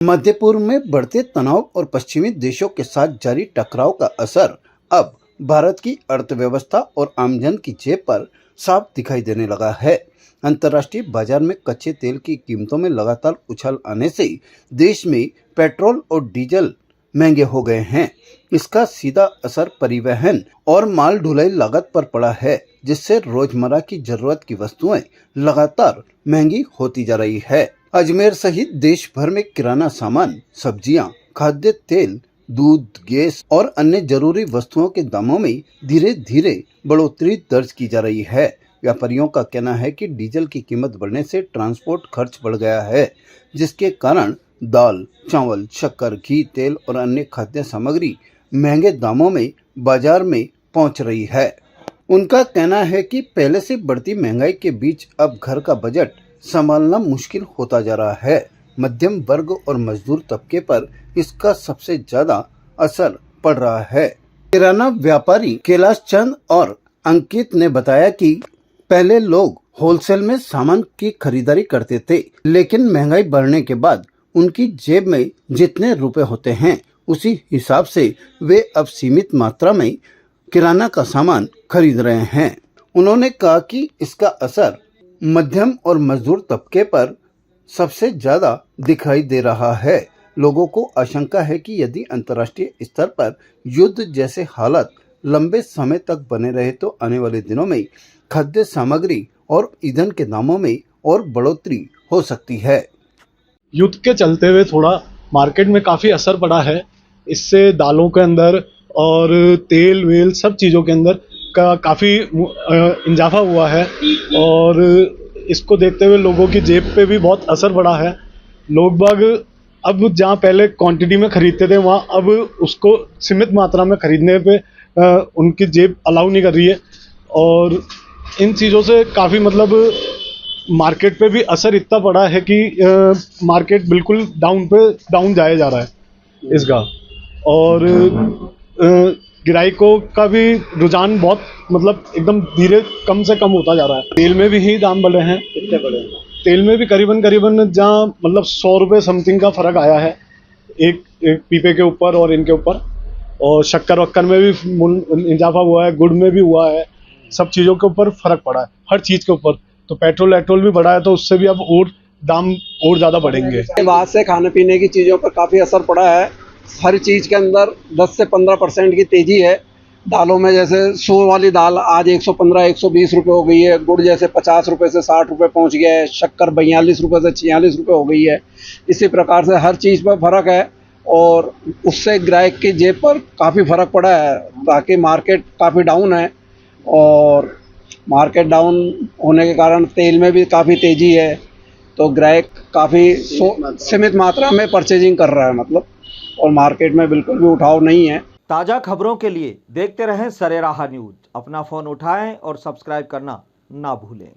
मध्य पूर्व में बढ़ते तनाव और पश्चिमी देशों के साथ जारी टकराव का असर अब भारत की अर्थव्यवस्था और आमजन की जेब पर साफ दिखाई देने लगा है। अंतर्राष्ट्रीय बाजार में कच्चे तेल की कीमतों में लगातार उछाल आने से देश में पेट्रोल और डीजल महंगे हो गए हैं। इसका सीधा असर परिवहन और माल ढुलाई लागत पर पड़ा है, जिससे रोजमर्रा की जरूरत की वस्तुएं लगातार महंगी होती जा रही है। अजमेर सहित देश भर में किराना सामान, सब्जियां, खाद्य तेल, दूध, गैस और अन्य जरूरी वस्तुओं के दामों में धीरे धीरे बढ़ोतरी दर्ज की जा रही है। व्यापारियों का कहना है कि डीजल की कीमत बढ़ने से ट्रांसपोर्ट खर्च बढ़ गया है, जिसके कारण दाल, चावल, शक्कर, घी, तेल और अन्य खाद्य सामग्री महंगे दामों में बाजार में पहुंच रही है। उनका कहना है कि पहले से बढ़ती महंगाई के बीच अब घर का बजट संभालना मुश्किल होता जा रहा है। मध्यम वर्ग और मजदूर तबके पर इसका सबसे ज्यादा असर पड़ रहा है। किराना व्यापारी कैलाश चंद और अंकित ने बताया कि पहले लोग होलसेल में सामान की खरीदारी करते थे, लेकिन महंगाई बढ़ने के बाद उनकी जेब में जितने रुपए होते हैं उसी हिसाब से वे अब सीमित मात्रा में किराना का सामान खरीद रहे हैं। उन्होंने कहा कि इसका असर मध्यम और मजदूर तबके पर सबसे ज्यादा दिखाई दे रहा है। लोगों को आशंका है कि यदि अंतर्राष्ट्रीय स्तर पर युद्ध जैसे हालात लंबे समय तक बने रहे तो आने वाले दिनों में खाद्य सामग्री और ईंधन के दामों में और बढ़ोतरी हो सकती है। युद्ध के चलते हुए थोड़ा मार्केट में काफ़ी असर पड़ा है। इससे दालों के अंदर और तेल वेल सब चीज़ों के अंदर का काफ़ी इजाफा हुआ है और इसको देखते हुए लोगों की जेब पे भी बहुत असर पड़ा है। लोग बाग अब जहाँ पहले क्वांटिटी में खरीदते थे वहाँ अब उसको सीमित मात्रा में खरीदने पे उनकी जेब अलाउ नहीं कर रही है और इन चीज़ों से काफ़ी मार्केट पे भी असर इतना पड़ा है कि मार्केट बिल्कुल डाउन जाया जा रहा है इसका और ग्राहकों का भी रुझान बहुत एकदम धीरे कम से कम होता जा रहा है। तेल में भी ही दाम बढ़े हैं। कितने बढ़े हैं? तेल में भी करीबन जहाँ 100 रुपये समथिंग का फ़र्क आया है एक पीपे के ऊपर और इनके ऊपर। और शक्कर वक्कर में भी इजाफा हुआ है, गुड़ में भी हुआ है, सब चीज़ों के ऊपर फ़र्क पड़ा है, हर चीज़ के ऊपर। तो पेट्रोल भी बढ़ा है तो उससे भी अब और दाम और ज़्यादा बढ़ेंगे। बाद से खाने पीने की चीज़ों पर काफ़ी असर पड़ा है। हर चीज़ के अंदर 10 से 15% की तेज़ी है। दालों में जैसे 100 वाली दाल आज 115-120 रुपये हो गई है। गुड़ जैसे 50 रुपये से 60 रुपये पहुँच गया है। शक्कर 42 रुपये से 46 रुपये हो गई है। इसी प्रकार से हर चीज़ पर फ़र्क है और उससे ग्राहक की जेब पर काफ़ी फ़र्क पड़ा है। बाकी मार्केट काफ़ी डाउन है और मार्केट डाउन होने के कारण तेल में भी काफ़ी तेज़ी है, तो ग्राहक काफ़ी सीमित मात्रा में परचेजिंग कर रहा है और मार्केट में बिल्कुल भी उठाव नहीं है। ताज़ा खबरों के लिए देखते रहें सरेराह न्यूज़। अपना फ़ोन उठाएं और सब्सक्राइब करना ना भूलें।